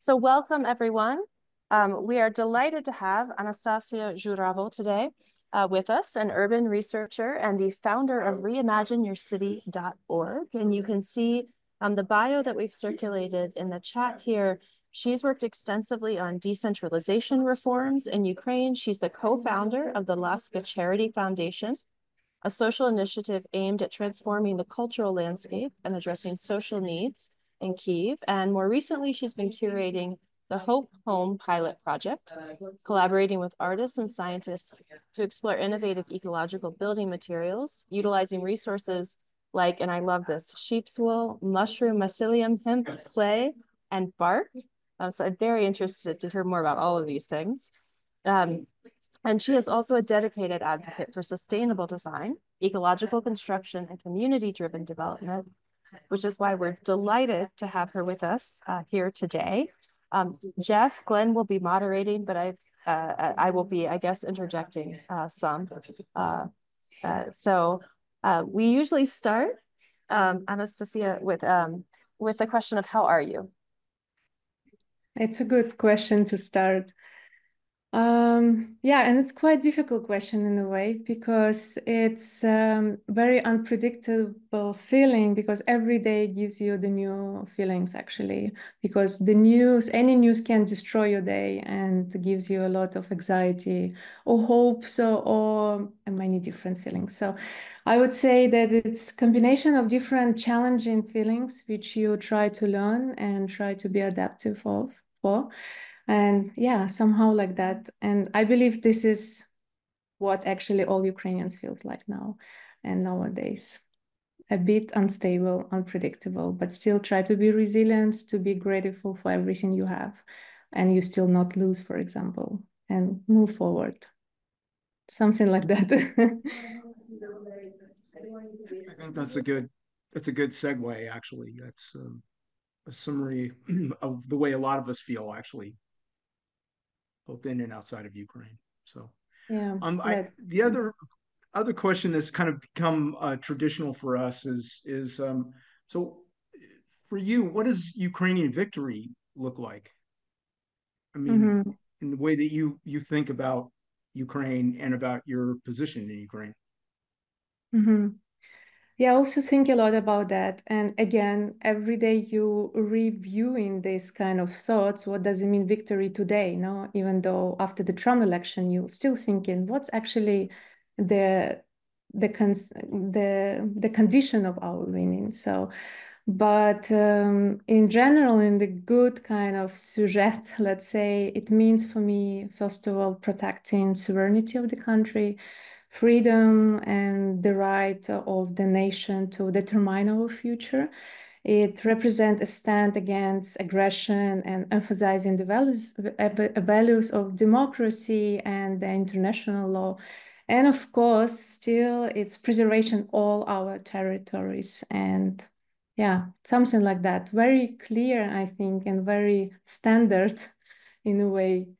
So welcome, everyone. We are delighted to have Anastasiia Zhuravel today with us, an urban researcher and the founder of reimagineyourcity.org. And you can see the bio that we've circulated in the chat here. She's worked extensively on decentralization reforms in Ukraine. She's the co-founder of the Laska Charity Foundation, a social initiative aimed at transforming the cultural landscape and addressing social needs in Kyiv. And more recently, she's been curating the Hope Home pilot project, collaborating with artists and scientists to explore innovative ecological building materials, utilizing resources like, and I love this, sheep's wool, mushroom, mycelium, hemp, clay, and bark. So I'm very interested to hear more about all of these things. And she is also a dedicated advocate for sustainable design, ecological construction, and community-driven development, which is why we're delighted to have her with us here today. Jeff, Glenn will be moderating, but I will be, I guess, interjecting some. So we usually start, Anastasiia, with the question of how are you? It's a good question to start. Yeah, and it's quite a difficult question in a way because it's very unpredictable feeling because every day gives you the new feelings actually, because the news, any news can destroy your day and gives you a lot of anxiety or hope, or many different feelings. So I would say that it's a combination of different challenging feelings which you try to learn and try to be adaptive for. And yeah, somehow like that. And I believe this is what actually all Ukrainians feels like now and nowadays. A bit unstable, unpredictable, but still try to be resilient, to be grateful for everything you have, and you still not lose, for example, and move forward. Something like that. I think that's a good segue, actually. That's a summary of the way a lot of us feel, actually, both in and outside of Ukraine. So, yeah. The other question that's kind of become traditional for us is so for you, what does Ukrainian victory look like? I mean, in the way that you think about Ukraine and about your position in Ukraine. Yeah, I also think a lot about that. And again, every day you reviewing this kind of thoughts, what does it mean victory today? No, even though after the Trump election, you still thinking what's actually the the condition of our winning. So, but in general, in the good kind of sujet, let's say, it means for me, first of all, protecting sovereignty of the country, freedom and the right of the nation to determine our future. It represents a stand against aggression and emphasizing the values of democracy and the international law. And of course, still it's preservation all our territories. And yeah, something like that. Very clear, I think, and very standard in a way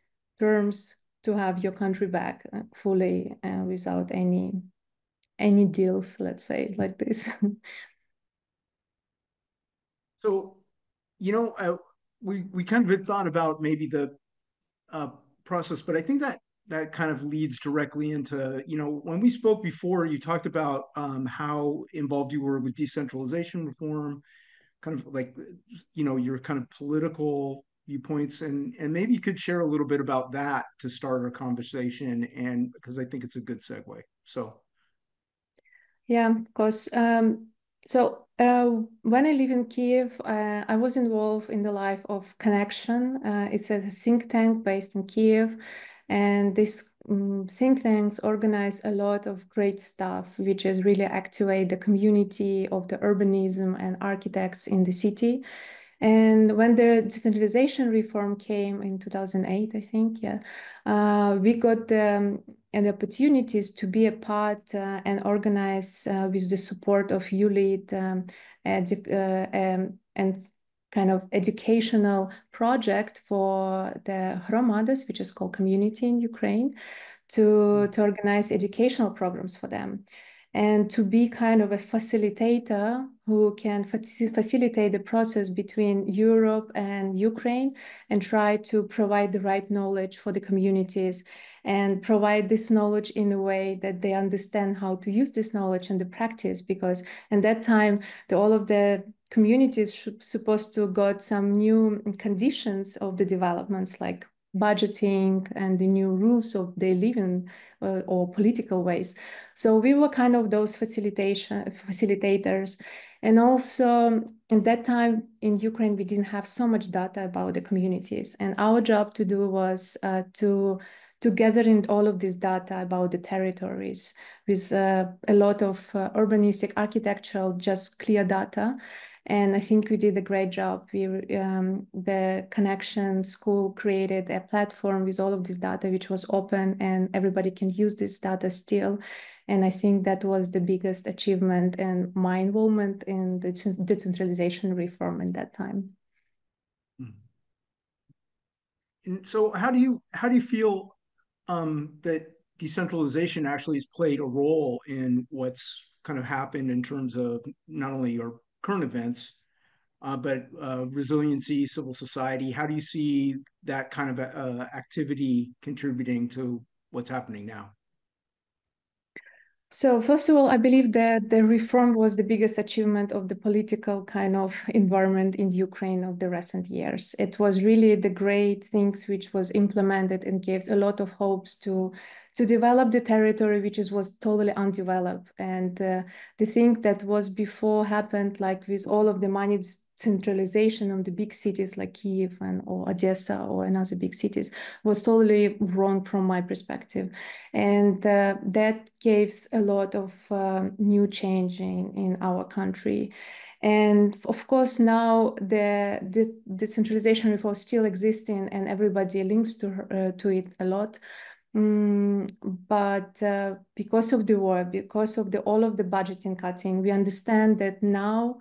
terms to have your country back fully without any deals, let's say, like this. So, we kind of had thought about maybe the process, but I think that kind of leads directly into, when we spoke before, you talked about how involved you were with decentralization reform, kind of like, your kind of political viewpoints, and maybe you could share a little bit about that to start our conversation, and because I think it's a good segue. So. Yeah, of course. So when I live in Kyiv, I was involved in the life of Connection. It's a think tank based in Kyiv, and this think tanks organize a lot of great stuff, which is really activate the community of the urbanism and architects in the city. And when the decentralization reform came in 2008, I think, yeah, we got the opportunities to be a part and organize with the support of ULEAD and kind of educational project for the Hromadas, which is called community in Ukraine, to organize educational programs for them and to be kind of a facilitator who can facilitate the process between Europe and Ukraine and try to provide the right knowledge for the communities and provide this knowledge in a way that they understand how to use this knowledge in the practice. Because at that time, all of the communities supposed to got some new conditions of the developments, like budgeting and the new rules of they live in or political ways. So we were kind of those facilitators. And also at that time in Ukraine, we didn't have so much data about the communities. And our job to do was to gather in all of this data about the territories with a lot of urbanistic, architectural, just clear data. And I think we did a great job. The Connection School created a platform with all of this data, which was open, and everybody can use this data still. And I think that was the biggest achievement and my involvement in the decentralization reform at that time. And so how do you feel that decentralization actually has played a role in what's kind of happened in terms of not only our current events, but resiliency, civil society? How do you see that kind of activity contributing to what's happening now? So first of all, I believe that the reform was the biggest achievement of the political kind of environment in Ukraine of the recent years. It was really the great things which was implemented and gave a lot of hopes to develop the territory which was totally undeveloped. And the thing that was before happened, like with all of the money centralization on the big cities like Kyiv or Odessa or another big cities, was totally wrong from my perspective. And that gives a lot of new change in our country. And of course, now the decentralization reform still existing and everybody links to it a lot. But because of the war, because of all of the budgeting cutting, we understand that now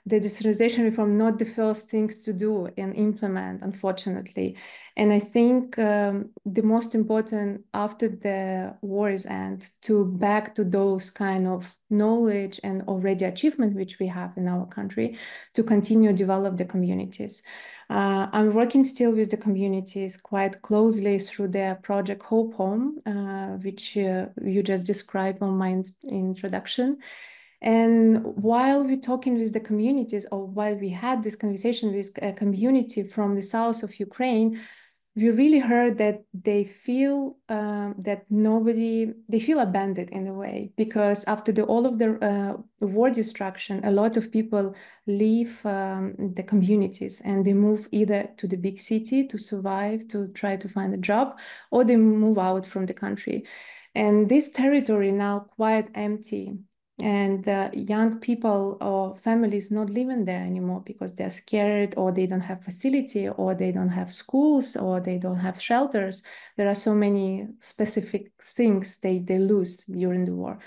the decentralization reform not the first things to do and implement, unfortunately. And I think the most important after the war's end to back to those kind of knowledge and already achievement which we have in our country to continue develop the communities. I'm working still with the communities quite closely through their project Hope Home, which you just described on my introduction. And while we're talking with the communities, or while we had this conversation with a community from the south of Ukraine, we really heard that they feel they feel abandoned in a way, because after all of the war destruction, a lot of people leave the communities and they move either to the big city to survive, to try to find a job, or they move out from the country. And this territory now quite empty. And young people or families not living there anymore because they're scared, or they don't have facility, or they don't have schools, or they don't have shelters. There are so many specific things they lose during the war.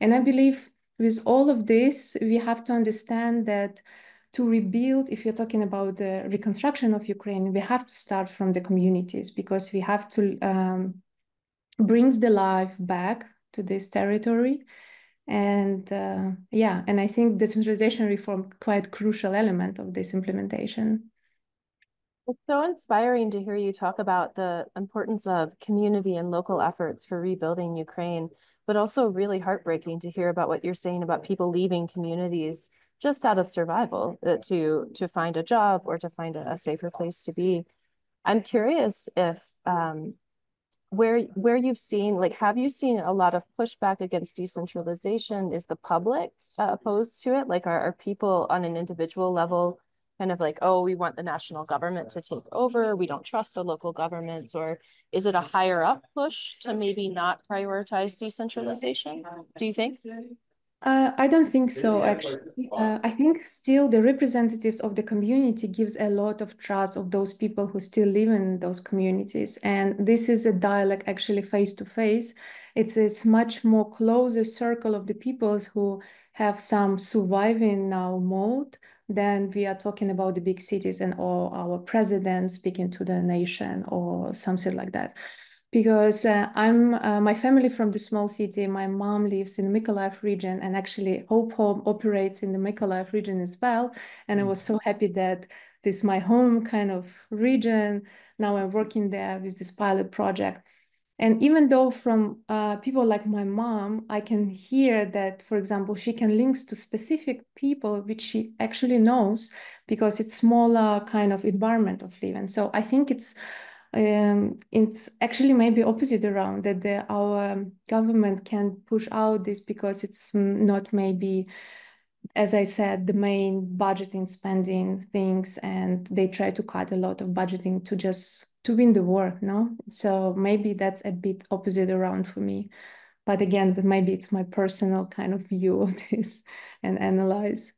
And I believe with all of this, we have to understand that to rebuild, if you're talking about the reconstruction of Ukraine, we have to start from the communities, because we have to bring the life back to this territory. And and I think decentralization reform quite crucial element of this implementation. It's so inspiring to hear you talk about the importance of community and local efforts for rebuilding Ukraine, but also really heartbreaking to hear about what you're saying about people leaving communities just out of survival to find a job or to find a safer place to be. I'm curious if where you've seen, like, have you seen a lot of pushback against decentralization? Is the public opposed to it? Like, are people on an individual level kind of like, oh, we want the national government to take over, we don't trust the local governments? Or is it a higher up push to maybe not prioritize decentralization, do you think? I don't think so, actually. I think still the representatives of the community gives a lot of trust of those people who still live in those communities. And this is a dialogue actually face to face. It's a much more closer circle of the peoples who have some surviving now mode than we are talking about the big cities and or our president speaking to the nation or something like that. because I'm my family from the small city. My mom lives in the Mykolaiv region, and actually Hope Home operates in the Mykolaiv region as well. And I was so happy that this is my home kind of region. Now I'm working there with this pilot project. And even though from people like my mom, I can hear that, for example, she can links to specific people which she actually knows because it's smaller kind of environment of living. So I think it's actually maybe opposite around that our government can push out this because it's not maybe, as I said, the main budgeting spending things, and they try to cut a lot of budgeting to just to win the war, no? So maybe that's a bit opposite around for me. But again, but maybe it's my personal kind of view of this and analyze.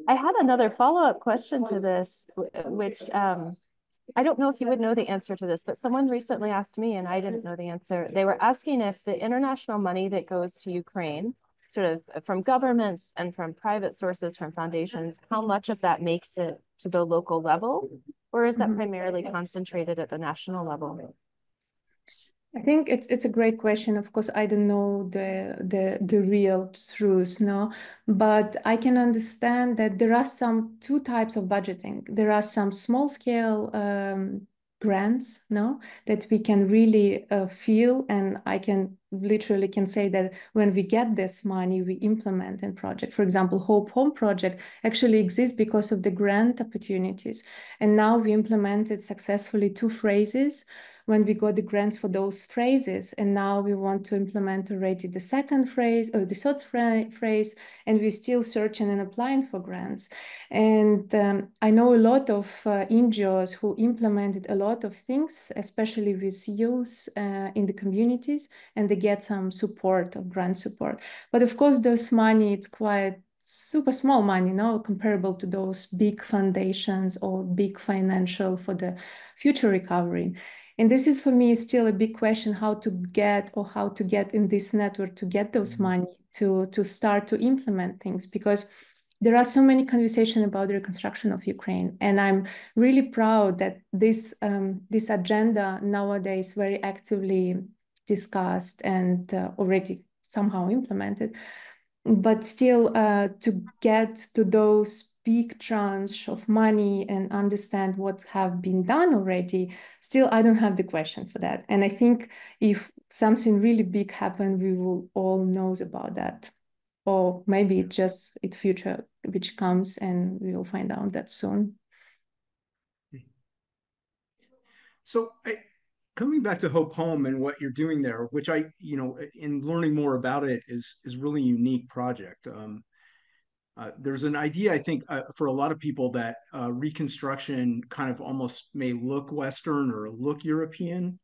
I had another follow-up question to this, which I don't know if you would know the answer to this, but someone recently asked me and I didn't know the answer. They were asking if the international money that goes to Ukraine, sort of from governments and from private sources, from foundations, how much of that makes it to the local level, or is that primarily concentrated at the national level? I think it's a great question. Of course, I don't know the real truth, no, but I can understand that there are some two types of budgeting. There are some small scale grants, no, that we can really feel, and I can literally can say that when we get this money, we implement in project. For example, Hope Home project actually exists because of the grant opportunities, and now we implemented successfully 2 phrases when we got the grants for those phrases, and now we want to implement already the second phrase or the third phrase, and we're still searching and applying for grants. And I know a lot of NGOs who implemented a lot of things, especially with youth in the communities, and they get some support of grant support. But of course, those money, it's quite super small money, no, comparable to those big foundations or big financial for the future recovery. And this is for me still a big question, how to get in this network to get those money to start to implement things, because there are so many conversations about the reconstruction of Ukraine. And I'm really proud that this agenda nowadays very actively discussed and already somehow implemented. But still to get to those big tranche of money and understand what have been done already, still I don't have the question for that. And I think if something really big happened, we will all know about that. Or maybe it's just its future which comes and we will find out that soon. So coming back to Hope Home and what you're doing there, which in learning more about it is really unique project. There's an idea, I think, for a lot of people that reconstruction kind of almost may look Western or look European,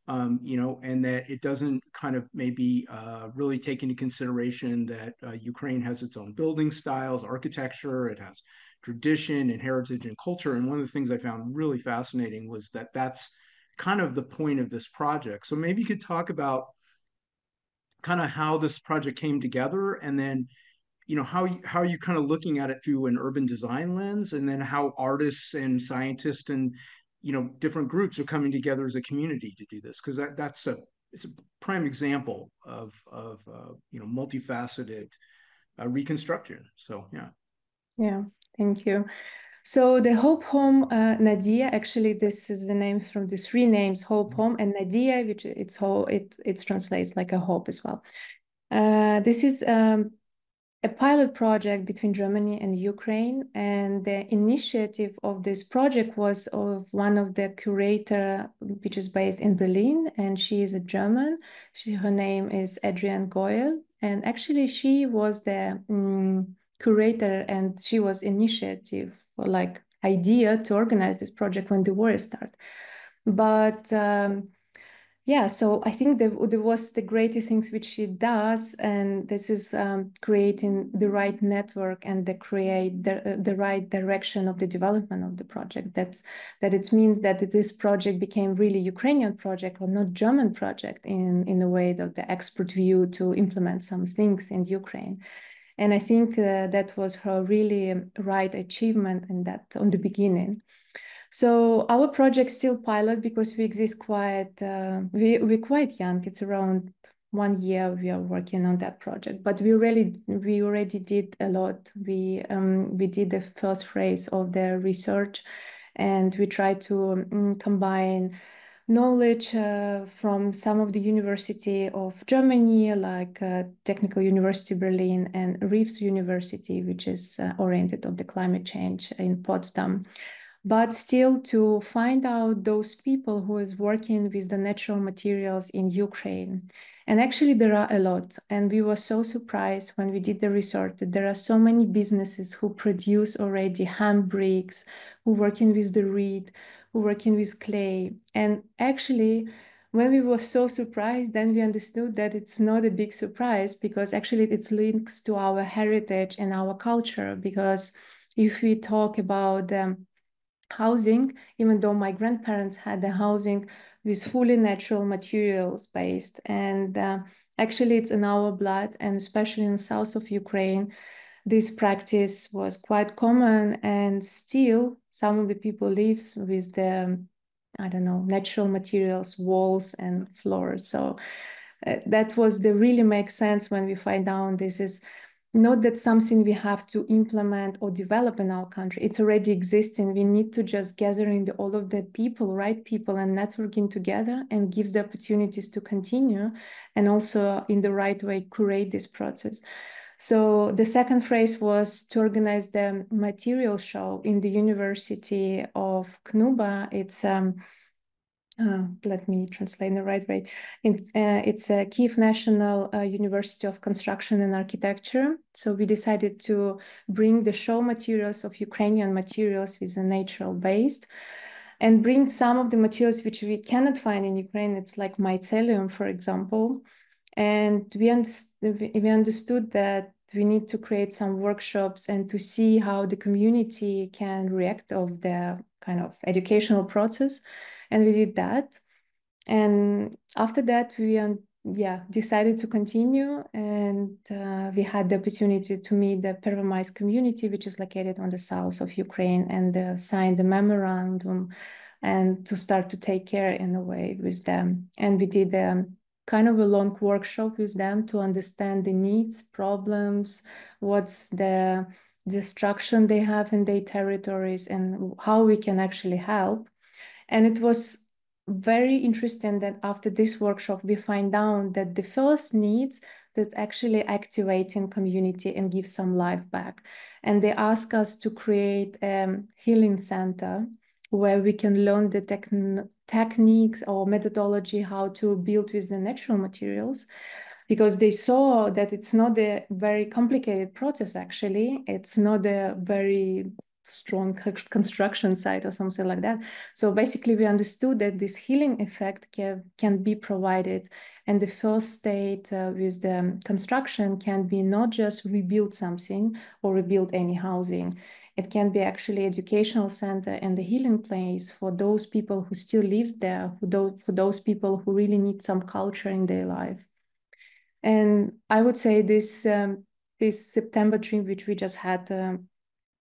and that it doesn't kind of maybe really take into consideration that Ukraine has its own building styles, architecture, it has tradition and heritage and culture. And one of the things I found really fascinating was that that's kind of the point of this project. So maybe you could talk about kind of how this project came together, and then how are you kind of looking at it through an urban design lens, and then how artists and scientists and different groups are coming together as a community to do this, because it's a prime example of multifaceted reconstruction. So Yeah, thank you. So the Hope Home, Nadia, actually this is the names from the 3 names, Hope Home and Nadia, which it translates like a hope as well. This is a pilot project between Germany and Ukraine, and the initiative of this project was of one of the curator, which is based in Berlin, and she is a German. Her name is Adrienne Goyal, and actually she was the curator, and she was initiative for like idea to organize this project when the war started. But yeah, so I think there was the greatest things which she does, and this is creating the right network and create the right direction of the development of the project. That it means that this project became really Ukrainian project or not German project in a way that the expert view to implement some things in Ukraine. And I think that was her really right achievement in that on the beginning. So our project still pilot because we exist quite, we're quite young. It's around 1 year we are working on that project, but we already did a lot. We did the first phase of the research, and we tried to combine knowledge from some of the University of Germany, like Technical University Berlin and Reeves University, which is oriented on the climate change in Potsdam. But still to find out those people who is working with the natural materials in Ukraine. And actually there are a lot. And we were so surprised when we did the research that there are so many businesses who produce already hemp bricks, who working with the reed, who working with clay. And actually, when we were so surprised, then we understood that it's not a big surprise because actually it's links to our heritage and our culture. Because if we talk about housing, even though my grandparents had the housing with fully natural materials based, and actually it's in our blood, and especially in the south of Ukraine, this practice was quite common, and still some of the people lives with the, I don't know, natural materials, walls and floors. So that was the really makes sense when we find out this is not that something we have to implement or develop in our country. It's already existing. We need to just gather in all of the people, right people, and networking together, and gives the opportunities to continue, and also in the right way curate this process. So the second phase was to organize the material show in the University of Knuba. It's let me translate in the right way. It's a Kyiv National University of Construction and Architecture. So we decided to bring the show materials of Ukrainian materials with a natural based, and bring some of the materials which we cannot find in Ukraine. It's like mycelium, for example. And we understood that we need to create some workshops and to see how the community can react of the kind of educational process. And we did that. And after that, we decided to continue, and we had the opportunity to meet the Pervomais community, which is located on the south of Ukraine, and sign the memorandum, and to start to take care in a way with them. And we did kind of a long workshop with them to understand the needs, problems, what's the destruction they have in their territories, and how we can actually help. And it was very interesting that after this workshop, we find out that the first needs that actually activate in community and give some life back. And they ask us to create a healing center where we can learn the techniques or methodology how to build with the natural materials, because they saw that it's not a very complicated process. Actually, it's not a very strong construction site or something like that. So basically we understood that this healing effect can be provided, and the first state with the construction can be not just rebuild something or rebuild any housing. It can be actually educational center and the healing place for those people who still live there, for those people who really need some culture in their life. And I would say this September trip, which we just had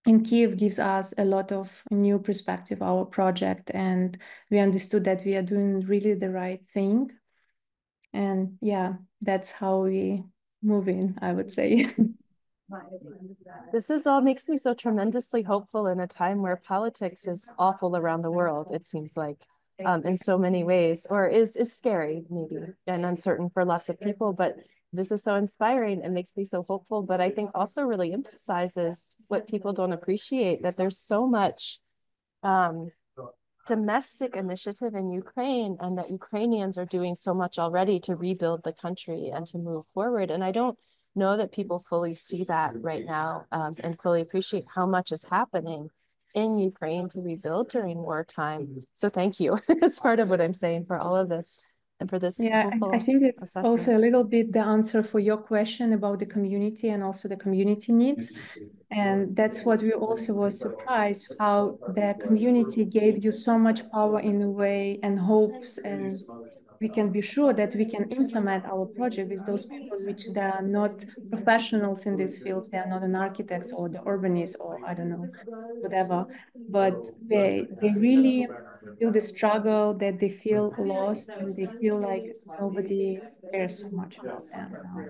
in Kyiv, gives us a lot of new perspective, our project, and we understood that we are doing really the right thing. And yeah, that's how we move in, I would say. This is all makes me so tremendously hopeful in a time where politics is awful around the world, it seems like, in so many ways, or is scary maybe and uncertain for lots of people. But this is so inspiring and makes me so hopeful. But I think also really emphasizes what people don't appreciate, that there's so much domestic initiative in Ukraine, and that Ukrainians are doing so much already to rebuild the country and to move forward. And I don't know that people fully see that right now, and fully appreciate how much is happening in Ukraine to rebuild during wartime. So thank you. It's part of what I'm saying for all of this and for this I think it's assessment. also a little bit the answer for your question about the community and also the community needs. And that's what we also were surprised, how the community gave you so much power in a way, and hopes, and we can be sure that we can implement our project with those people which they are not professionals in these fields. They are not an architects or the urbanists or I don't know, whatever, but they really feel the struggle, that they feel lost, and they feel like nobody cares so much about them now.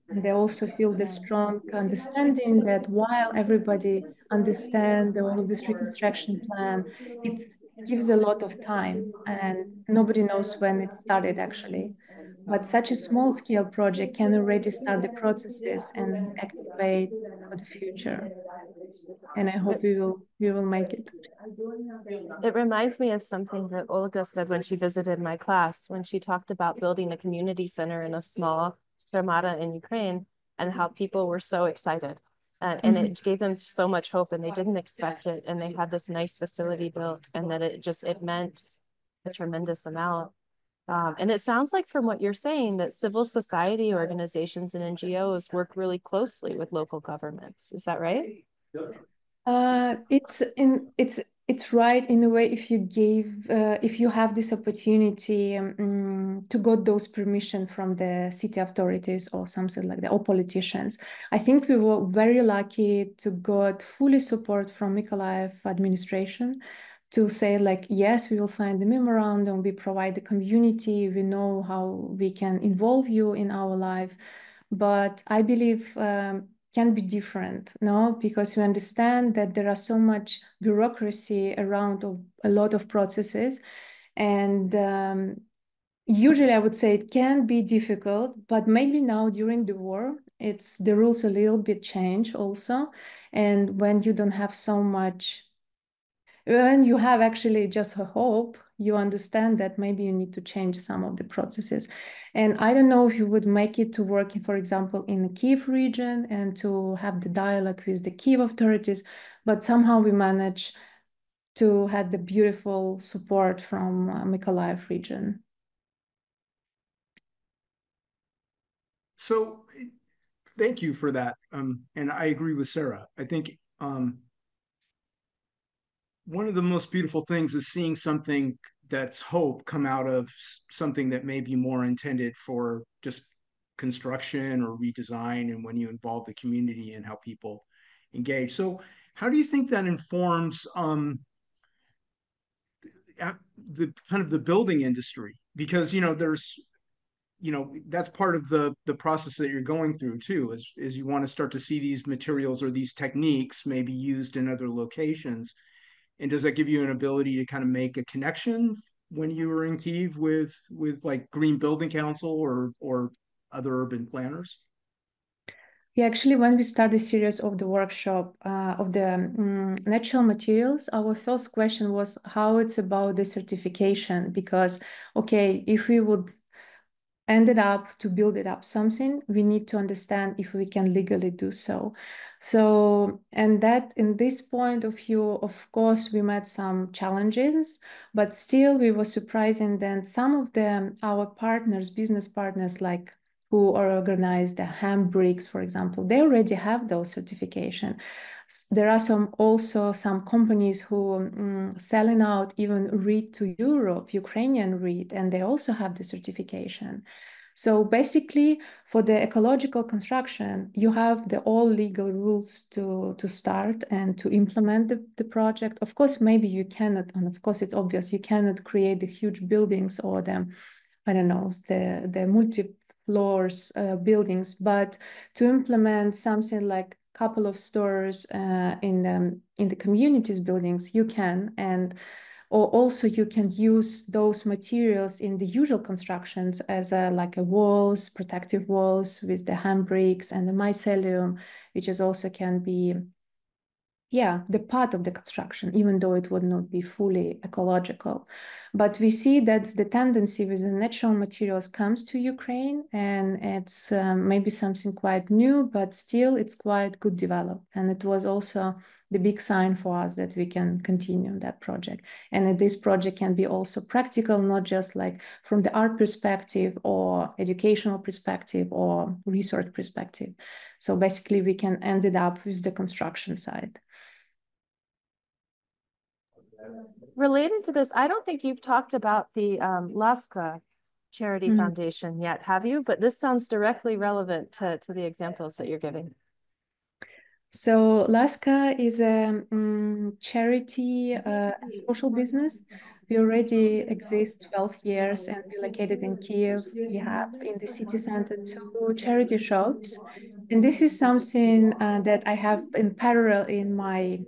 And they also feel the strong understanding that while everybody understands all of this reconstruction plan, it gives a lot of time and nobody knows when it started actually. But such a small scale project can already start the processes and activate for the future. And I hope we will make it. It reminds me of something that Olga said when she visited my class, when she talked about building a community center in a small Sharmata in Ukraine and how people were so excited. And it gave them so much hope and they didn't expect it. And they had this nice facility built and that it meant a tremendous amount. And it sounds like from what you're saying that civil society organizations and NGOs work really closely with local governments. Is that right? It's right in a way if you have this opportunity to get those permission from the city authorities or something like that, or politicians. I think we were very lucky to get fully support from Mykolaiv administration to say like, yes, we will sign the memorandum, we provide the community, we know how we can involve you in our life. But I believe can be different, no? Because we understand that there are so much bureaucracy around a lot of processes. And usually I would say it can be difficult, but maybe now during the war, the rules a little bit change also. And when you don't have so much, when you have actually just a hope, you understand that maybe you need to change some of the processes. And I don't know if you would make it to work, for example, in the Kyiv region and to have the dialogue with the Kyiv authorities, but somehow we manage to have the beautiful support from Mykolaiv region. So thank you for that. And I agree with Sarah. I think one of the most beautiful things is seeing something that's hope come out of something that may be more intended for just construction or redesign, and when you involve the community and how people engage. So how do you think that informs the kind of the building industry? Because there's that's part of the process that you're going through too, is you want to start to see these materials or these techniques maybe used in other locations. And does that give you an ability to kind of make a connection when you were in Kyiv with like Green Building Council or other urban planners? Yeah, actually, when we started the series of the workshop of the natural materials, our first question was how it's about the certification. Because, okay, if we would ended up to build it up something, we need to understand if we can legally do so. So, and that in this point of view, of course, we met some challenges, but still we were surprising that some of our partners, business partners, like who organize the hemp bricks, for example, they already have those certification. There are also some companies who selling out even reed to Europe, Ukrainian reed, and they also have the certification. So basically, for the ecological construction, you have all legal rules to start and to implement the project. Of course, maybe you cannot, and of course it's obvious, you cannot create the huge buildings or I don't know, the multi-floors buildings, but to implement something like couple of stores in the communities buildings, you can. And or also you can use those materials in the usual constructions as like a walls, protective walls with the handbricks and the mycelium, which is also can be the part of the construction, even though it would not be fully ecological. But we see that the tendency with the natural materials comes to Ukraine, and it's maybe something quite new, but still it's quite good developed. And it was also the big sign for us that we can continue that project. And this project can be also practical, not just like from the art perspective or educational perspective or research perspective. So basically we can end it up with the construction side. Related to this, I don't think you've talked about the Laska Charity Foundation yet, have you? But this sounds directly relevant to the examples that you're giving. So Laska is a charity social business. We already exist 12 years and we're located in Kyiv. We have in the city center 2 charity shops. And this is something that I have in parallel in my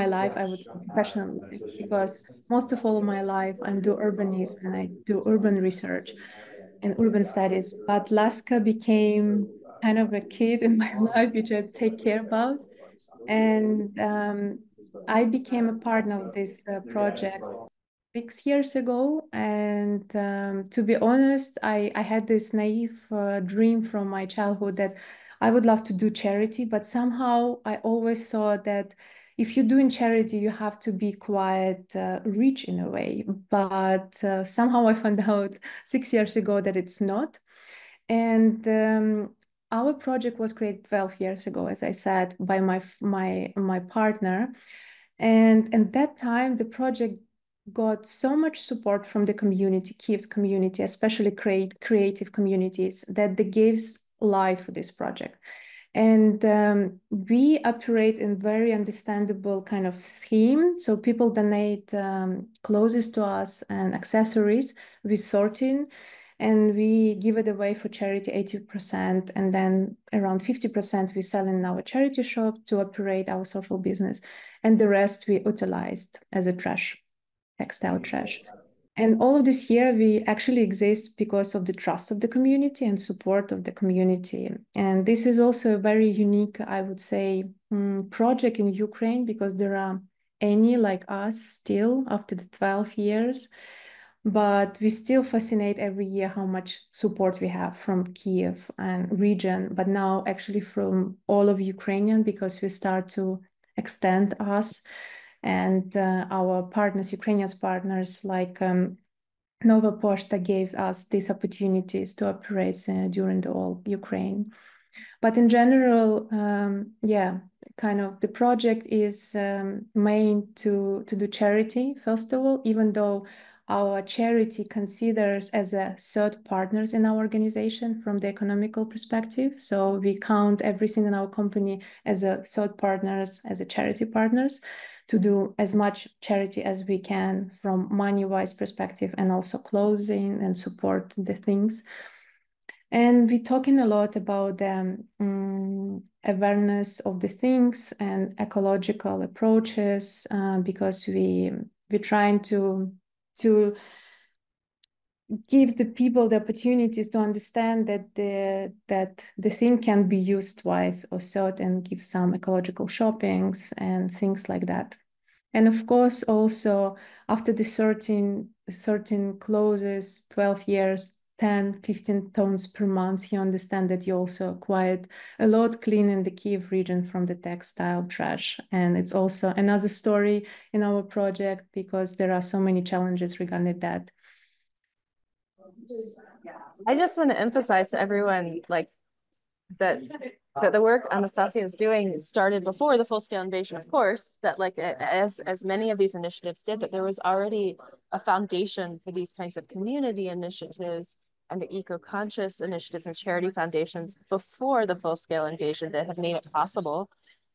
life, I would say, professional life, because most of all of my life I do urbanism and I do urban research and urban studies. But Laska became kind of a kid in my life, which I take care about. And I became a partner of this project 6 years ago. And to be honest, I had this naive dream from my childhood that I would love to do charity, but somehow I always saw that if you're doing charity, you have to be quite rich in a way. But somehow I found out 6 years ago that it's not. And our project was created 12 years ago, as I said, by my partner. And at that time, the project got so much support from the community, Kyiv's community, especially creative communities, that they gave life for this project. And we operate in very understandable kind of scheme. So people donate clothes to us and accessories. We sort in and we give it away for charity 80%, and then around 50% we sell in our charity shop to operate our social business, and the rest we utilized as a trash, textile trash. And all of this year we actually exist because of the trust of the community and support of the community. And this is also a very unique, I would say, project in Ukraine, because there are any like us still after the 12 years. But we still fascinate every year how much support we have from Kyiv and region, but now actually from all of Ukrainian, because we start to extend us and our partners, Ukrainian partners like Nova Poshta gave us these opportunities to operate during the whole Ukraine. But in general, yeah, kind of the project is made to do charity, first of all, even though our charity considers as a third partners in our organization from the economical perspective. So we count everything in our company as a third partners, as a charity partners, to do as much charity as we can from money-wise perspective, and also clothing and support the things. And we're talking a lot about the awareness of the things and ecological approaches, because we're trying to give the people the opportunities to understand that the thing can be used twice or so, and give some ecological shoppings and things like that. And of course, also after the certain closes, 12 years, 10, 15 tons per month, you understand that you also acquired a lot clean in the Kyiv region from the textile trash. And it's also another story in our project, because there are so many challenges regarding that. I just want to emphasize to everyone, like, that the work Anastasiia is doing started before the full-scale invasion, of course, that like as many of these initiatives did, that there was already a foundation for these kinds of community initiatives and the eco-conscious initiatives and charity foundations before the full-scale invasion that have made it possible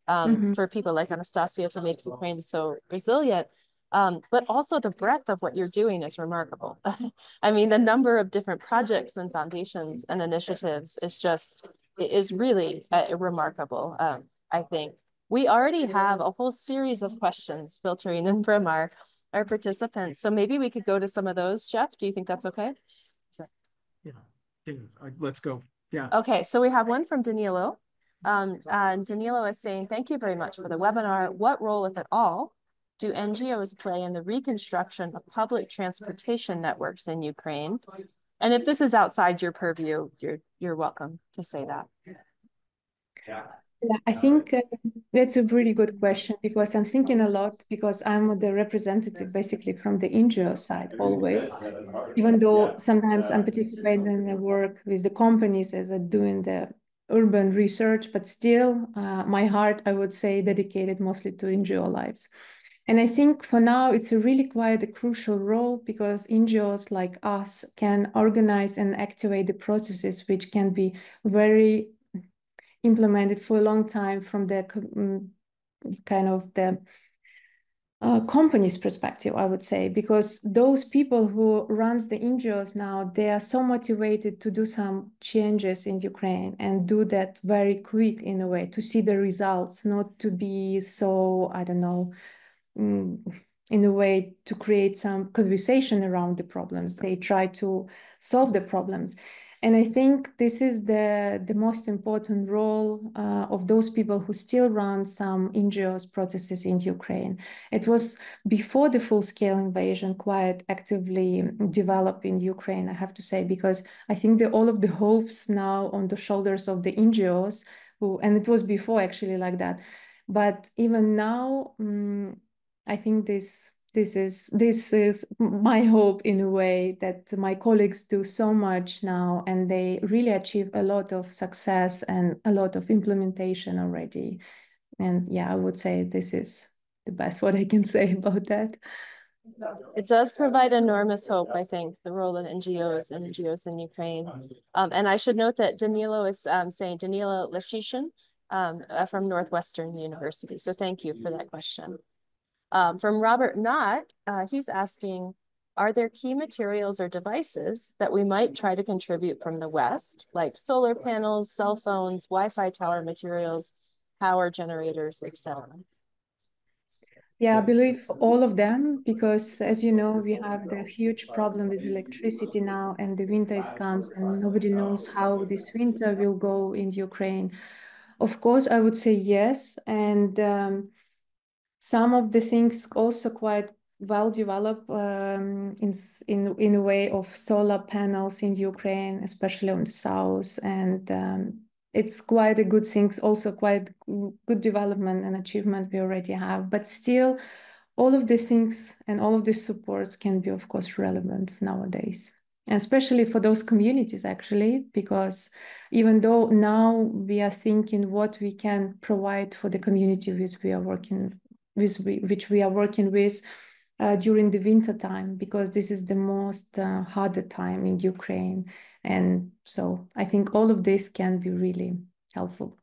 for people like Anastasiia to make Ukraine so resilient. But also the breadth of what you're doing is remarkable. I mean, the number of different projects and foundations and initiatives is really remarkable, I think. We already have a whole series of questions filtering in from our participants. So maybe we could go to some of those. Jeff, do you think that's okay? Yeah, let's go. Yeah. Okay, so we have one from Danilo. And Danilo is saying, thank you very much for the webinar. What role, if at all, do NGOs play in the reconstruction of public transportation networks in Ukraine? And if this is outside your purview, you're welcome to say that. Yeah, I think that's a really good question, because I'm thinking a lot, because I'm the representative basically from the NGO side always, even though sometimes I'm participating in the work with the companies as I'm doing the urban research, but still my heart, I would say, dedicated mostly to NGO lives. And I think for now, it's a really quite a crucial role because NGOs like us can organize and activate the processes which can be very implemented for a long time from the kind of the company's perspective, I would say, because those people who runs the NGOs now, they are so motivated to do some changes in Ukraine and do that very quick in a way to see the results, not to be so, I don't know, in a way to create some conversation around the problems. They try to solve the problems. And I think this is the most important role of those people who still run some NGOs processes in Ukraine. It was before the full-scale invasion quite actively developed in Ukraine, I have to say, because I think that all of the hopes now on the shoulders of the NGOs, and it was before actually like that. But even now, I think this is my hope in a way that my colleagues do so much now and they really achieve a lot of success and a lot of implementation already. And yeah, I would say this is the best what I can say about that. It does provide enormous hope, I think, the role of NGOs and NGOs in Ukraine. And I should note that Danilo is saying Danilo Leshishin from Northwestern University. So thank you for that question. From Robert Knott, he's asking, are there key materials or devices that we might try to contribute from the West, like solar panels, cell phones, Wi-Fi tower materials, power generators, etc.? Yeah, I believe all of them, because as you know, we have the huge problem with electricity now, and the winter is comes, and nobody knows how this winter will go in Ukraine. Of course, I would say yes, and some of the things also quite well developed in a way of solar panels in Ukraine, especially on the south, and it's quite a good thing, also quite good development and achievement we already have. But still, all of these things and all of these supports can be, of course, relevant nowadays. And especially for those communities, actually, because even though now we are thinking what we can provide for the community which we are working with during the winter time, because this is the most harder time in Ukraine. And so I think all of this can be really helpful.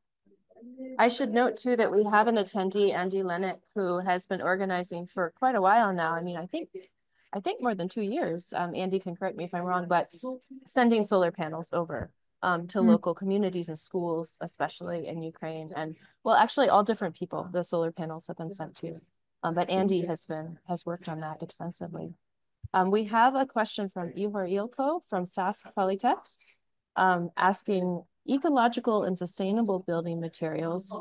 I should note too that we have an attendee, Andy Lennox, who has been organizing for quite a while now. I mean, I think more than 2 years. Andy can correct me if I'm wrong, but sending solar panels over to local communities and schools, especially in Ukraine. And well, actually all different people, the solar panels have been sent to. But Andy has worked on that extensively. We have a question from Ihor Ilko from Sask Polytech, asking ecological and sustainable building materials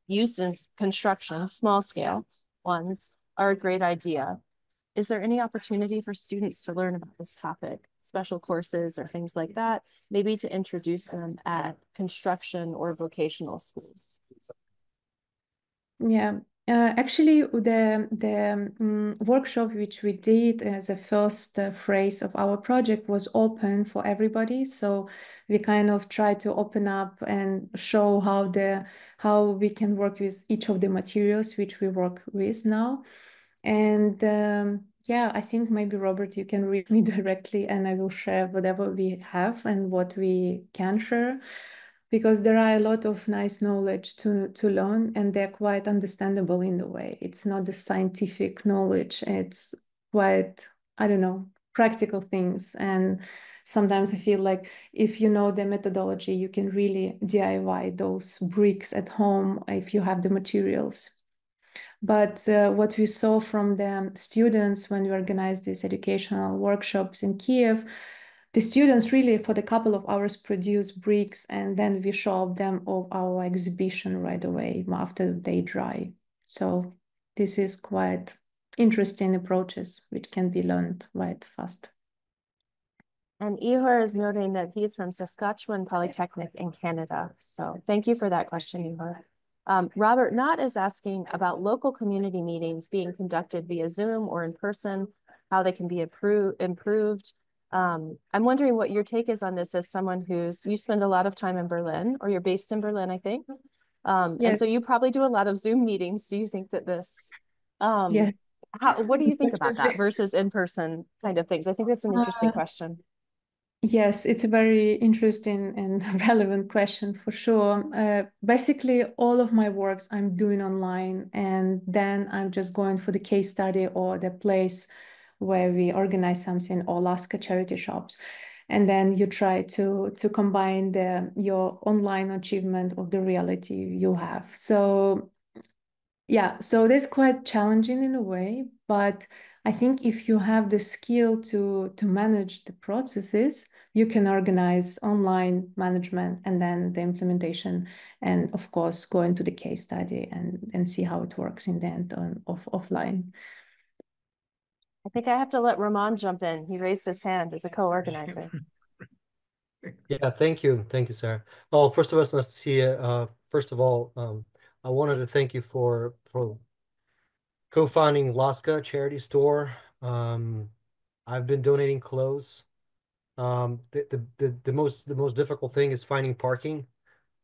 used in construction, small scale ones, are a great idea. Is there any opportunity for students to learn about this topic, special courses or things like that, maybe to introduce them at construction or vocational schools? Yeah, actually, the workshop which we did as a first phase of our project was open for everybody. So we kind of tried to open up and show how we can work with each of the materials which we work with now. And yeah, I think maybe Robert, you can read me directly, and I will share whatever we have and what we can share, because there are a lot of nice knowledge to learn, and they're quite understandable in a way. It's not the scientific knowledge, it's quite, I don't know, practical things. And sometimes I feel like if you know the methodology, you can really DIY those bricks at home if you have the materials. But what we saw from the students when we organized these educational workshops in Kyiv, the students really, for the couple of hours, produce bricks, and then we show them of our exhibition right away after they dry. So this is quite interesting approaches which can be learned quite fast. And Ihor is noting that he's from Saskatchewan Polytechnic in Canada. So thank you for that question, Ihor. Robert Knott is asking about local community meetings being conducted via Zoom or in person, how they can be improved. I'm wondering what your take is on this as someone you spend a lot of time in Berlin, or you're based in Berlin, I think. Yes. And so you probably do a lot of Zoom meetings. Do you think that this Yes. what do you think about that Unfortunately. versus in-person kind of things? I think that's an interesting Uh, question. Yes, it's a very interesting and relevant question for sure. Basically, all of my works I'm doing online, and then I'm just going for the case study or the place where we organize something or Laska charity shops. And then you try to combine your online achievement of the reality you have. So yeah, so that's quite challenging in a way, but I think if you have the skill to manage the processes, you can organize online management and then the implementation, and of course go into the case study and see how it works in the end of offline. I think I have to let Ramon jump in. He raised his hand as a co-organizer. Yeah, thank you. Thank you, Sarah. Well, first of all, Anastasia, first of all, I wanted to thank you for co-founding Laska Charity Store. I've been donating clothes. The most difficult thing is finding parking.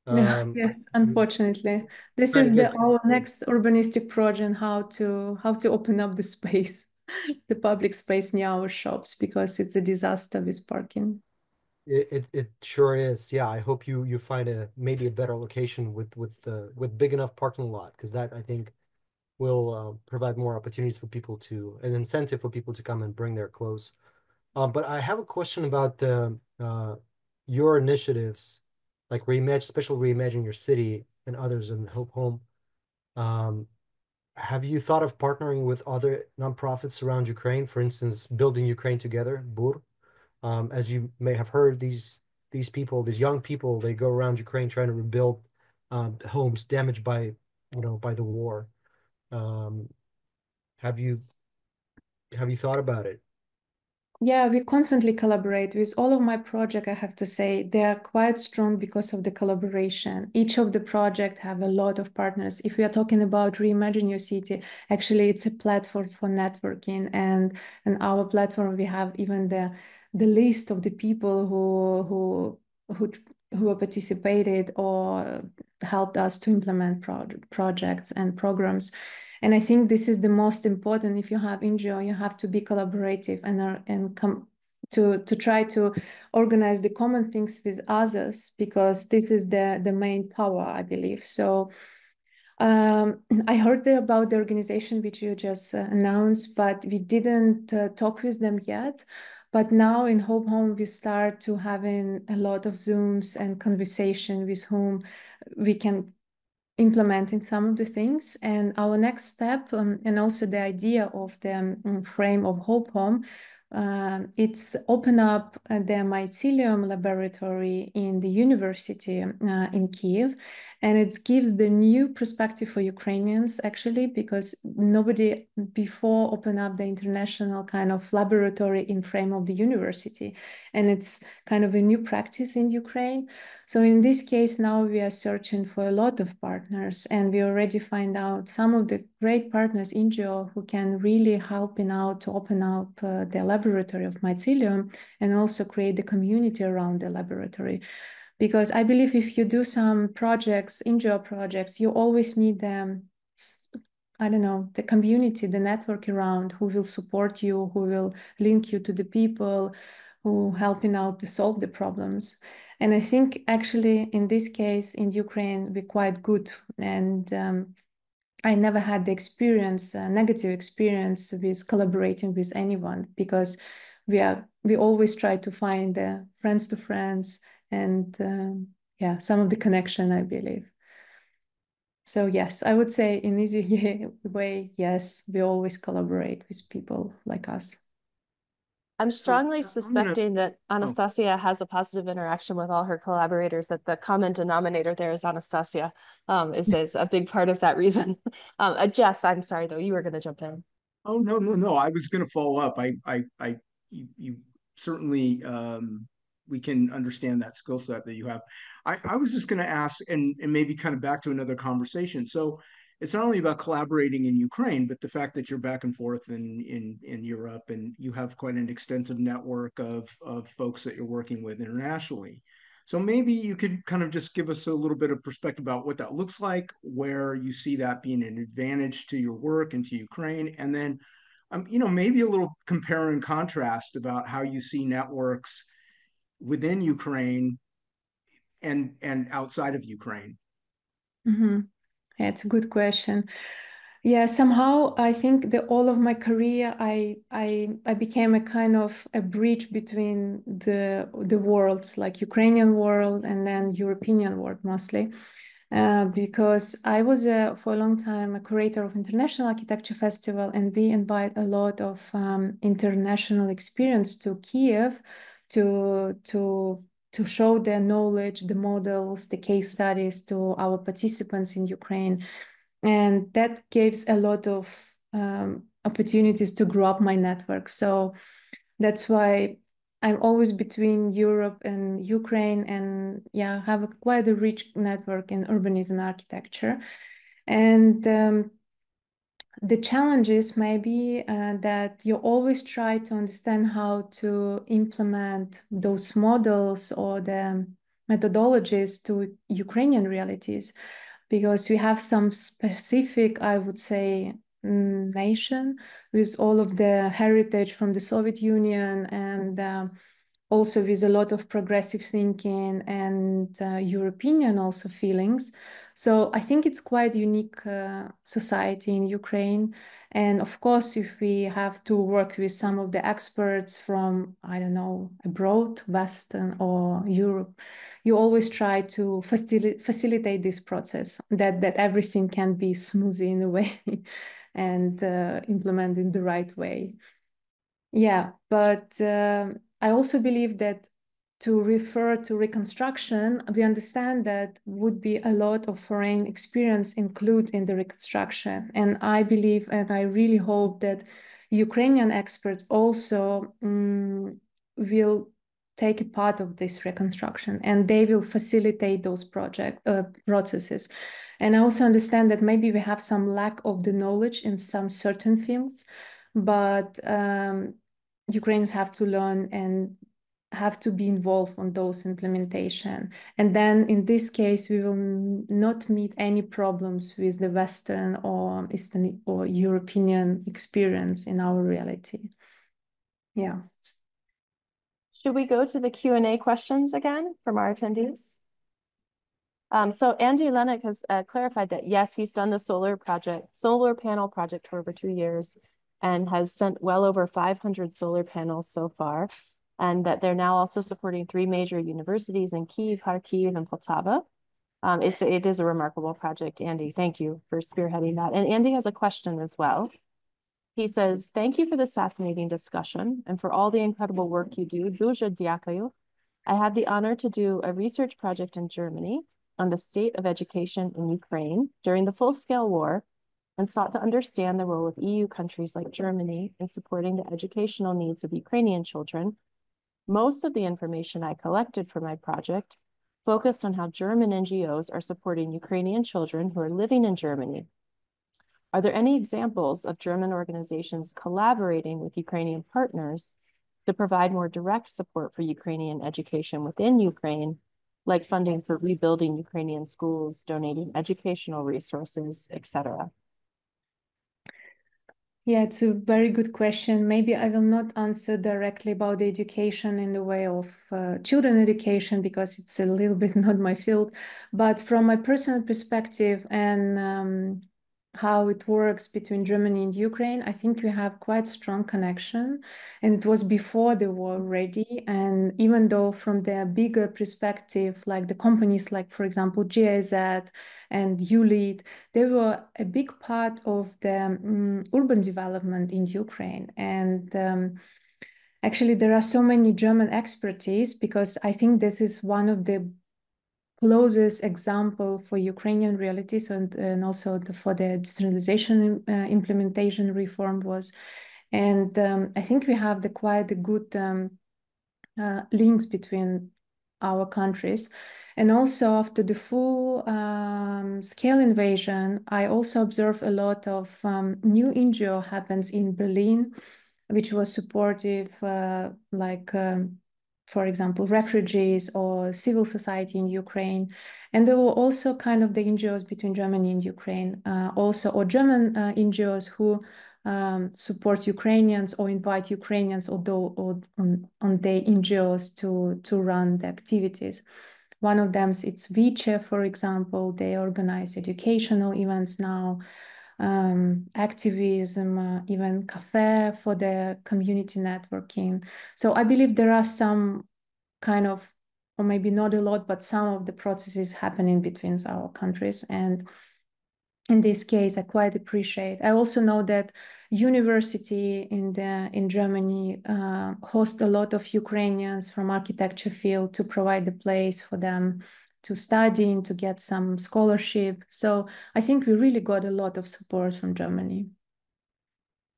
Yeah, Um, yes, unfortunately. This try to is get our next urbanistic project, how to open up the space, the public space near our shops, because it's a disaster with parking. it sure is. Yeah, I hope you find maybe a better location with big enough parking lot, because that I think will provide more opportunities for people an incentive for people to come and bring their clothes. But I have a question about your initiatives, like especially Reimagine Your City and others in Hope Home. Um, have you thought of partnering with other nonprofits around Ukraine, for instance, Building Ukraine Together, BUR? As you may have heard, these people, these young people, they go around Ukraine trying to rebuild homes damaged by the war. Um, have you have you thought about it? Yeah, we constantly collaborate with all of my project. I have to say they are quite strong because of the collaboration. Each of the project have a lot of partners. If we are talking about Reimagine Your City, actually it's a platform for networking, and our platform we have even the list of the people who who participated or helped us to implement projects and programs. And I think this is the most important. If you have NGO, you have to be collaborative and come to try to organize the common things with others, because this is the main power, I believe. So I heard about the organization which you just announced, but we didn't talk with them yet. But now in Hope Home, we start to having a lot of Zooms and conversation with whom we can implementing some of the things. And our next step, and also the idea of the frame of Hope Home, it's open up the mycelium laboratory in the university in Kyiv. And it gives the new perspective for Ukrainians, actually, because nobody before opened up the international kind of laboratory in frame of the university. And it's kind of a new practice in Ukraine. So in this case, now we are searching for a lot of partners, and we already find out some of the great partners in NGO who can really helping out to open up the laboratory of mycelium and also create the community around the laboratory. Because I believe if you do some projects, NGO projects, you always need them. I don't know, the community, the network around who will support you, who will link you to the people who helping out to solve the problems. And I think actually in this case in Ukraine, we're quite good. And I never had the experience, negative experience with collaborating with anyone, because we always try to find friends to friends and yeah, some of the connection, I believe. So yes, I would say in easy way, yes, we always collaborate with people like us. I'm So strongly I'm gonna. suspecting that Oh, Anastasia has a positive interaction with all her collaborators, that the common denominator there is Anastasia, is a big part of that reason. Jeff, I'm sorry though, you were going to jump in. oh no, no, no. I was gonna follow up. You certainly we can understand that skill set that you have. I was just gonna ask, and maybe kind of back to another conversation. So it's not only about collaborating in Ukraine, but the fact that you're back and forth in Europe, and you have quite an extensive network of folks that you're working with internationally. So maybe you could kind of just give us a little bit of perspective about what that looks like, where you see that being an advantage to your work and to Ukraine, and then maybe a little compare and contrast about how you see networks within Ukraine and outside of Ukraine. Mm-hmm. Yeah, it's a good question. Yeah, somehow I think that all of my career, I became a kind of a bridge between the worlds, like Ukrainian world and then European world mostly. Because I was for a long time a curator of International Architecture Festival, and we invite a lot of international experience to Kyiv to show their knowledge, the models, the case studies to our participants in Ukraine. And that gives a lot of opportunities to grow up my network. So that's why I'm always between Europe and Ukraine, and yeah, have quite a rich network in urbanism architecture. And the challenges may be that you always try to understand how to implement those models or the methodologies to Ukrainian realities, because we have some specific, I would say, nation with all of the heritage from the Soviet Union, and also with a lot of progressive thinking and European also feelings. So I think it's quite unique society in Ukraine. And of course, if we have to work with some of the experts from, I don't know, abroad, Western or Europe, you always try to facilitate this process, that everything can be smooth in a way and implemented in the right way. Yeah, but I also believe that to refer to reconstruction, we understand that would be a lot of foreign experience included in the reconstruction. And I believe, and I really hope that Ukrainian experts also will take a part of this reconstruction, and they will facilitate those processes. And I also understand that maybe we have some lack of the knowledge in some certain fields, but Ukrainians have to learn and have to be involved on those implementation. And then in this case, we will not meet any problems with the Western or Eastern or European experience in our reality. Yeah. Should we go to the Q&A questions again from our attendees? So Andy Lennox has clarified that, yes, he's done the solar panel project for over 2 years and has sent well over 500 solar panels so far, and that they're now also supporting 3 major universities in Kyiv, Kharkiv, and Poltava. It is a remarkable project, Andy. Thank you for spearheading that. And Andy has a question as well. He says, thank you for this fascinating discussion and for all the incredible work you do. Дуже дякую. I had the honor to do a research project in Germany on the state of education in Ukraine during the full-scale war, and sought to understand the role of EU countries like Germany in supporting the educational needs of Ukrainian children. Most of the information I collected for my project focused on how German NGOs are supporting Ukrainian children who are living in Germany. Are there any examples of German organizations collaborating with Ukrainian partners to provide more direct support for Ukrainian education within Ukraine, like funding for rebuilding Ukrainian schools, donating educational resources, etc.? Yeah, it's a very good question. Maybe I will not answer directly about the education in the way of children education, because it's a little bit not my field. But from my personal perspective and how it works between Germany and Ukraine, I think we have quite strong connection. And it was before the war already. And even though from the bigger perspective, like the companies like, for example, GIZ and ULEAD, they were a big part of the urban development in Ukraine. And actually, there are so many German expertise, because I think this is one of the closest example for Ukrainian realities, and also for the decentralization implementation reform was. And I think we have quite a good links between our countries. And also after the full scale invasion, I also observed a lot of new NGO happens in Berlin, which was supportive, for example, refugees or civil society in Ukraine. And there were also kind of the NGOs between Germany and Ukraine, also, or German NGOs who support Ukrainians or invite Ukrainians or on their NGOs to run the activities. One of them, it's Vice, for example. They organize educational events now, activism, even cafe for the community networking. So I believe there are some kind of, or maybe not a lot, but some of the processes happening between our countries. And in this case, I quite appreciate. I also know that university in Germany host a lot of Ukrainians from architecture field to provide the place for them to study and to get some scholarship. So I think we really got a lot of support from Germany.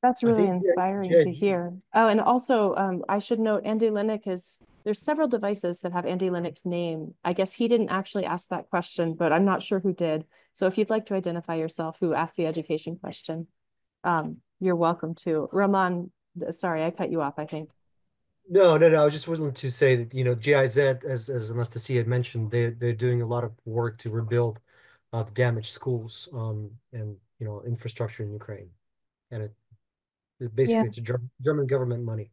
That's I really think inspiring to hear. Oh, and also, I should note Andy Linux there's several devices that have Andy Linux name. I guess he didn't actually ask that question, but I'm not sure who did. So if you'd like to identify yourself who asked the education question, you're welcome to. Roman, sorry, I cut you off, I think. No, no, no. I just wanted to say that, GIZ, as Anastasia had mentioned, they're doing a lot of work to rebuild the damaged schools and infrastructure in Ukraine. And basically it's a German government money.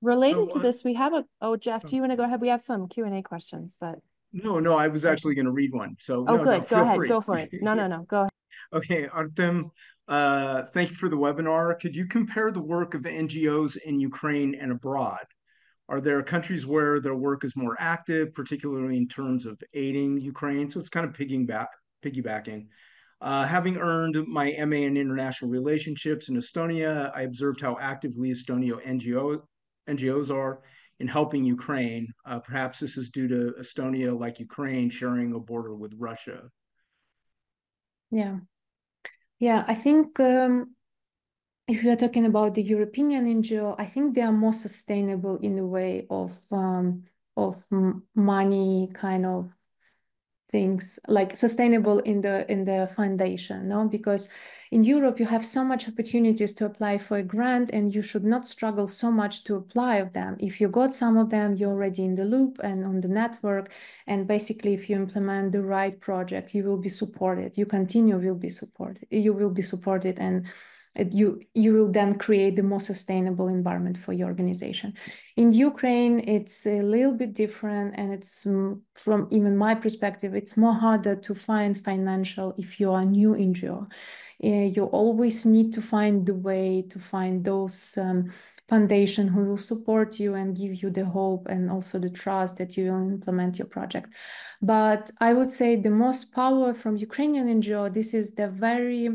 Related to this, we have Jeff, do you want to go ahead? We have some Q&A questions, but. No, I was actually going to read one. So Oh, no, good. Go feel ahead. free. Go for it. No, go ahead. Okay, Artem, thank you for the webinar. Could you compare the work of NGOs in Ukraine and abroad? Are there countries where their work is more active, particularly in terms of aiding Ukraine? So it's kind of piggybacking. Having earned my MA in International Relationships in Estonia, I observed how actively NGOs are in helping Ukraine. Perhaps this is due to Estonia, like Ukraine, sharing a border with Russia. Yeah, I think if we are talking about the European NGO, I think they are more sustainable in the way of money kind of things, like sustainable in the foundation, no? Because in Europe you have so much opportunities to apply for a grant, and you should not struggle so much to apply of them. If you got some of them, you're already in the loop and on the network, and basically if you implement the right project, you will be supported. You will be supported, and you will then create the more sustainable environment for your organization. In Ukraine, it's a little bit different, and it's from even my perspective, it's more harder to find financial if you are a new NGO. You always need to find the way to find those foundation who will support you and give you the hope and also the trust that you will implement your project. But I would say the most power from Ukrainian NGO, this is the very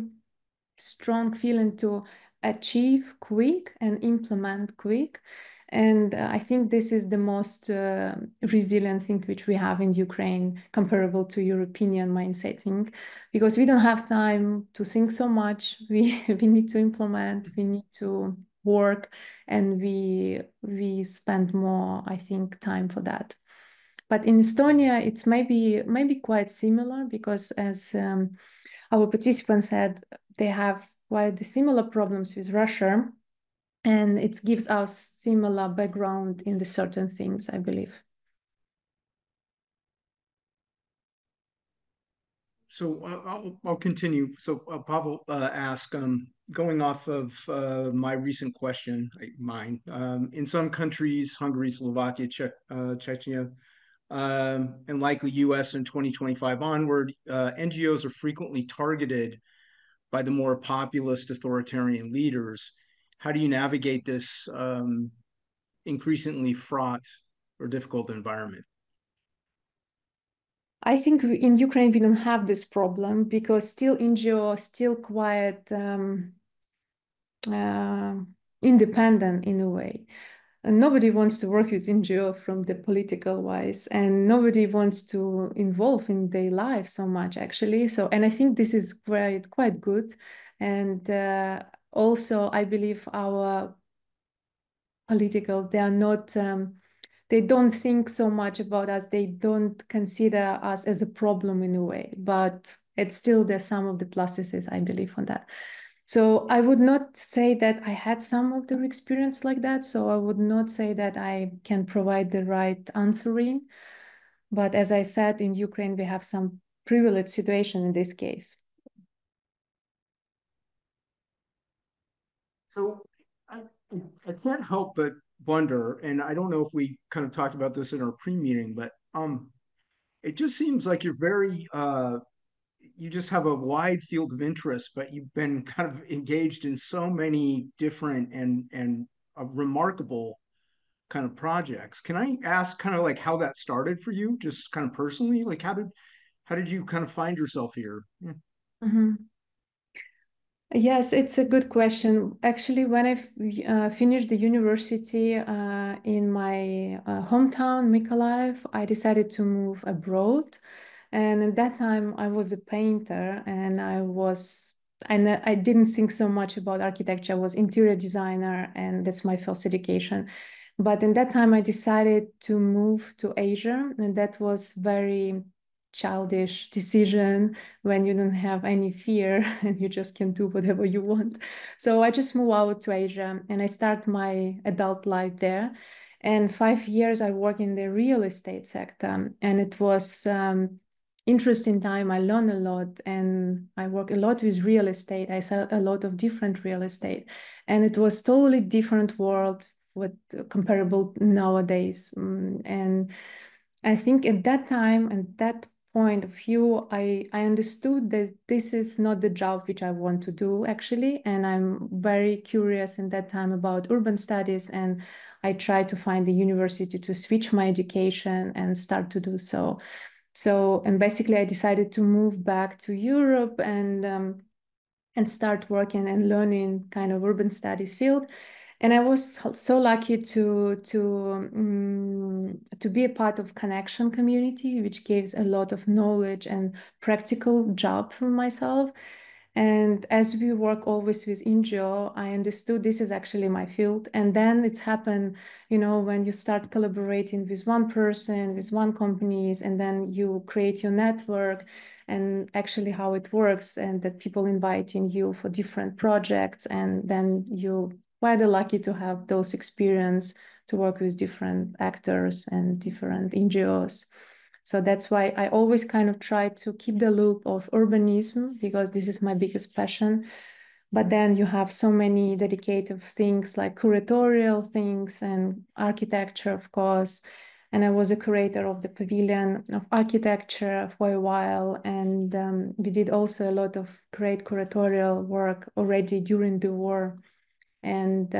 strong feeling to achieve quick and implement quick. And I think this is the most resilient thing which we have in Ukraine, comparable to European mindset, because we don't have time to think so much. We need to implement, we need to work, and we spend more, I think, time for that. But in Estonia, it's maybe quite similar, because as our participants said, they have quite similar problems with Russia, and it gives us similar background in the certain things, I believe. So I'll continue. So Pavel asked, going off of my recent question, mine, in some countries, Hungary, Slovakia, Chechnya, and likely US in 2025 onward, NGOs are frequently targeted by the more populist authoritarian leaders. How do you navigate this increasingly fraught or difficult environment? I think in Ukraine we don't have this problem, because still NGO are still quite independent in a way. And nobody wants to work with NGO from the political wise, and nobody wants to involve in their life so much, actually. So, and I think this is quite good. And also, I believe our politicals, they are not they don't think so much about us. They don't consider us as a problem in a way, but it's still there's some of the pluses, I believe, on that. So I would not say that I had some of the experience like that. So I would not say that I can provide the right answering. But as I said, in Ukraine, we have some privileged situation in this case. So I, I can't help but wonder, and I don't know if we kind of talked about this in our pre-meeting, but it just seems like you're very you just have a wide field of interest, but you've been kind of engaged in so many different and remarkable kind of projects. Can I ask kind of like how that started for you, just kind of personally? Like how did you kind of find yourself here? Yeah. Mhm. Yes, it's a good question. Actually, when I finished the university in my hometown, Mykolaiv, I decided to move abroad. And at that time, I was a painter, and I didn't think so much about architecture. I was interior designer, and that's my first education. But in that time, I decided to move to Asia, and that was very childish decision when you don't have any fear and you just can do whatever you want. So I just moved out to Asia and I start my adult life there. And 5 years I work in the real estate sector, and it was interesting time. I learned a lot, and I work a lot with real estate. I sell a lot of different real estate, and it was totally different world with comparable nowadays. And I think at that time and that point of view, I understood that this is not the job which I want to do actually. And I'm very curious in that time about urban studies. And I tried to find the university to switch my education and start to do so. And basically I decided to move back to Europe and start working and learning kind of urban studies field. And I was so lucky to be a part of Connection community, which gives a lot of knowledge and practical job for myself. And as we work always with NGO, I understood this is actually my field. And then it's happened, when you start collaborating with one person, with one companies, and then you create your network and actually how it works, and that people inviting you for different projects. And then you quite lucky to have those experience to work with different actors and different NGOs. So that's why I always kind of try to keep the loop of urbanism, because this is my biggest passion. But then you have so many dedicated things like curatorial things and architecture, of course. And I was a curator of the Pavilion of Architecture for a while. And we did also a lot of great curatorial work already during the war. And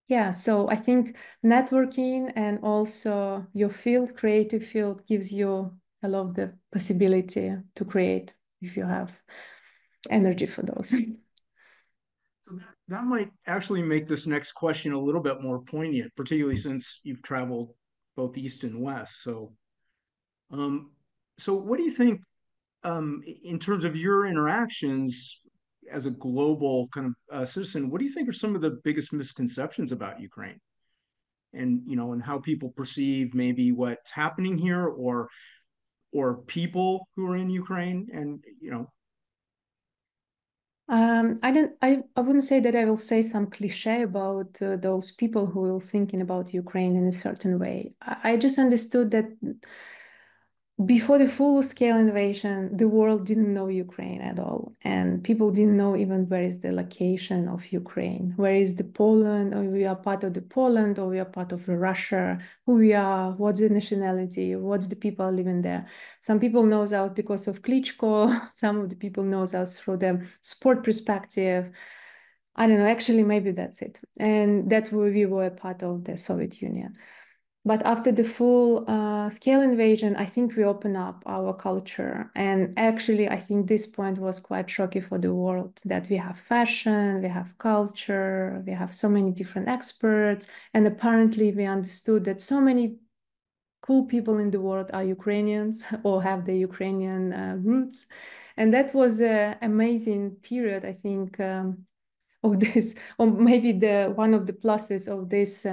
yeah, so I think networking and also your field, creative field, gives you a lot of the possibility to create if you have energy for those. So that might actually make this next question a little bit more poignant, particularly since you've traveled both east and west. Um, so what do you think in terms of your interactions as a global kind of citizen? What do you think are some of the biggest misconceptions about Ukraine, and and how people perceive maybe what's happening here, or people who are in Ukraine, and I wouldn't say that I will say some cliche about those people who will thinking about Ukraine in a certain way. I just understood that before the full-scale invasion, the world didn't know Ukraine at all, and people didn't know even where is the location of Ukraine, where is the Poland, or we are part of the Poland, or we are part of Russia, who we are, what's the nationality, what's the people living there. Some people knows us because of Klitschko, some of the people knows us through the sport perspective. I don't know, actually, maybe that's it. And that we were a part of the Soviet Union. But after the full scale invasion, I think we open up our culture. And actually, I think this point was quite shocking for the world, that we have fashion, we have culture, we have so many different experts. And apparently we understood that so many cool people in the world are Ukrainians or have the Ukrainian roots. And that was an amazing period, I think, of this, or maybe the one of the pluses of this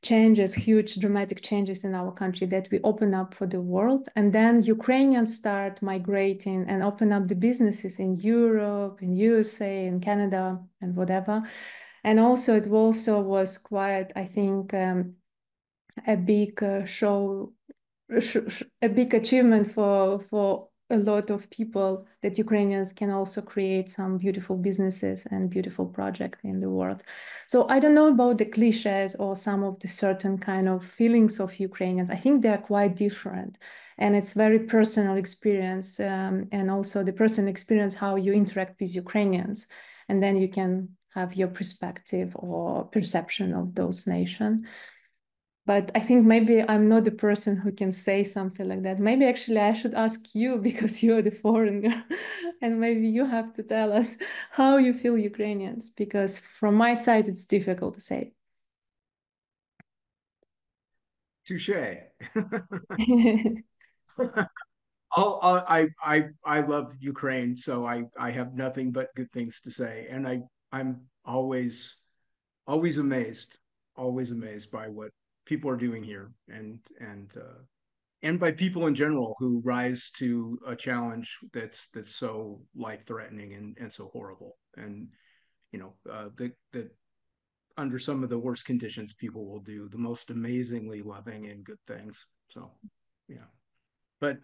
changes, huge dramatic changes in our country, that we open up for the world. And then Ukrainians start migrating and open up the businesses in Europe, in USA, in Canada, and whatever. And also it also was quite, I think, a big show, a big achievement for a lot of people that Ukrainians can also create some beautiful businesses and beautiful projects in the world. So I don't know about the cliches or some of the certain kind of feelings of Ukrainians. I think they are quite different, and it's very personal experience, and also the personal experience how you interact with Ukrainians, and then you can have your perspective or perception of those nations. But I think maybe I'm not the person who can say something like that. Maybe actually I should ask you because you're the foreigner and maybe you have to tell us how you feel Ukrainians, because from my side, it's difficult to say. Touche. I love Ukraine, so I have nothing but good things to say, and I'm always amazed by what people are doing here, and by people in general who rise to a challenge that's so life threatening and so horrible, and that under some of the worst conditions, people will do the most amazingly loving and good things. So, yeah. But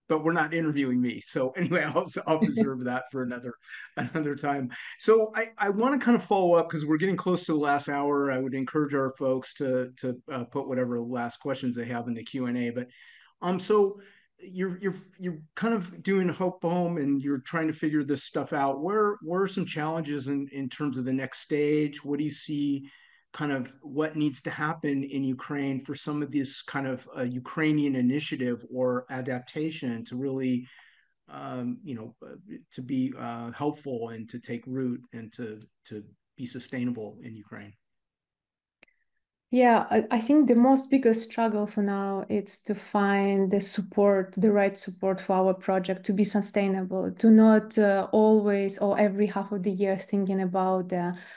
but we're not interviewing me. So anyway, I'll reserve that for another time. So I want to kind of follow up because we're getting close to the last hour. I would encourage our folks to put whatever last questions they have in the Q&A. But so you're kind of doing Hope Home and you're trying to figure this stuff out. Where are some challenges in terms of the next stage? What do you see kind of what needs to happen in Ukraine for some of this kind of Ukrainian initiative or adaptation to really, to be helpful and to take root and to be sustainable in Ukraine? Yeah, I think the most biggest struggle for now is to find the support, the right support for our project to be sustainable, to not always or every half of the year thinking about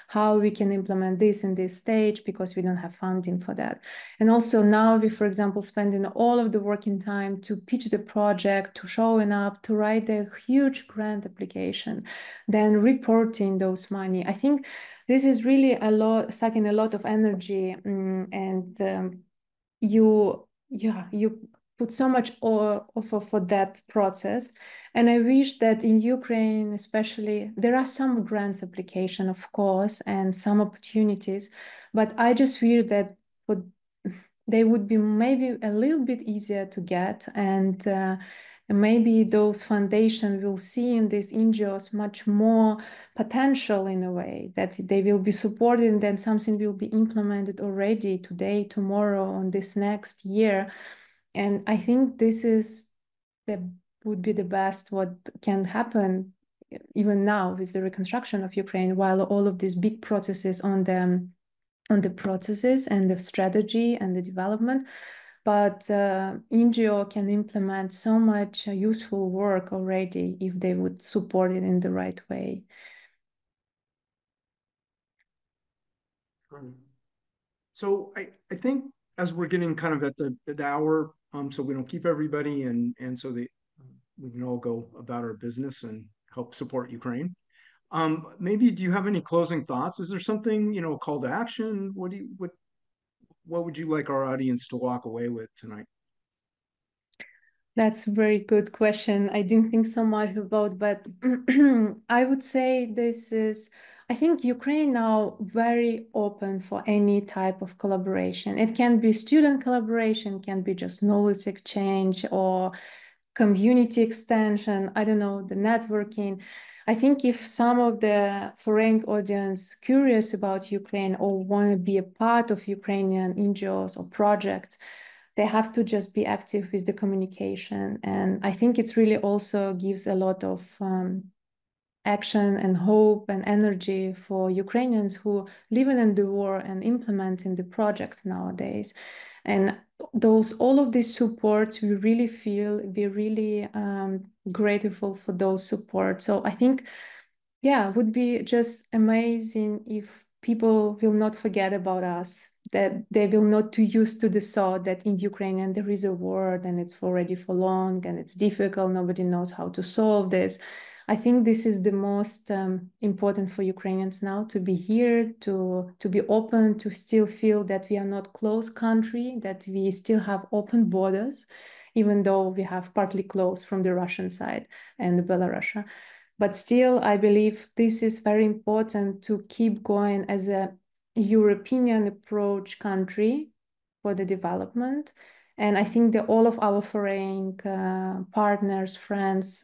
how we can implement this in this stage because we don't have funding for that. And also now we, for example, spending all of the working time to pitch the project, to showing up, to write a huge grant application, then reporting those money. I think this is really sucking a lot of energy, and you put so much offer for that process. And I wish that in Ukraine, especially, there are some grants application, of course, and some opportunities, but I just wish that they would be maybe a little bit easier to get, and maybe those foundations will see in these NGOs much more potential in a way that they will be supported and then something will be implemented already today, tomorrow, on this next year. And I think this is would be the best what can happen even now with the reconstruction of Ukraine, while all of these big processes on the processes and the strategy and the development. But NGO can implement so much useful work already if they would support it in the right way. So I think as we're getting kind of at the hour, so we don't keep everybody and so we can all go about our business and help support Ukraine. Maybe do you have any closing thoughts? Is there something, a call to action? What would you like our audience to walk away with tonight? That's a very good question. I didn't think so much about, but I would say I think Ukraine now very open for any type of collaboration. It can be student collaboration, can be just knowledge exchange or community extension, I don't know, the networking. I think if some of the foreign audience curious about Ukraine or want to be a part of Ukrainian NGOs or projects, they have to just be active with the communication. And I think it's really also gives a lot of action and hope and energy for Ukrainians who live in the war and implementing the projects nowadays. And all of these supports, we really feel, we're really grateful for those supports. So I think, yeah, it would be just amazing if people will not forget about us, that they will not too used to the thought that in Ukraine there is a war and it's already for long and it's difficult, nobody knows how to solve this. I think this is the most important for Ukrainians now, to be here, to be open, to still feel that we are not closed country, that we still have open borders. even though we have partly closed from the Russian side and Belarus. But still, I believe this is very important to keep going as a European approach country for the development. And I think that all of our foreign partners, friends,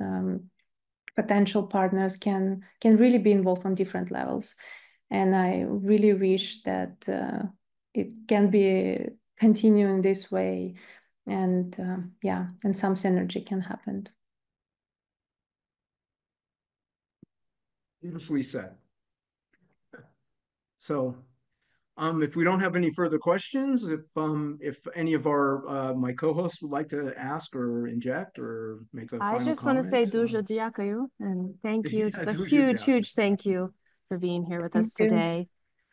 potential partners can really be involved on different levels. And I really wish that it can be continuing this way, and and some synergy can happen. Beautifully said. So, if we don't have any further questions, if any of my co-hosts would like to ask or inject or make a I final just want to say comment, дуже дякую and thank you. yeah, Just a дуже huge, дякую. huge thank you for being here with Thank us you. today.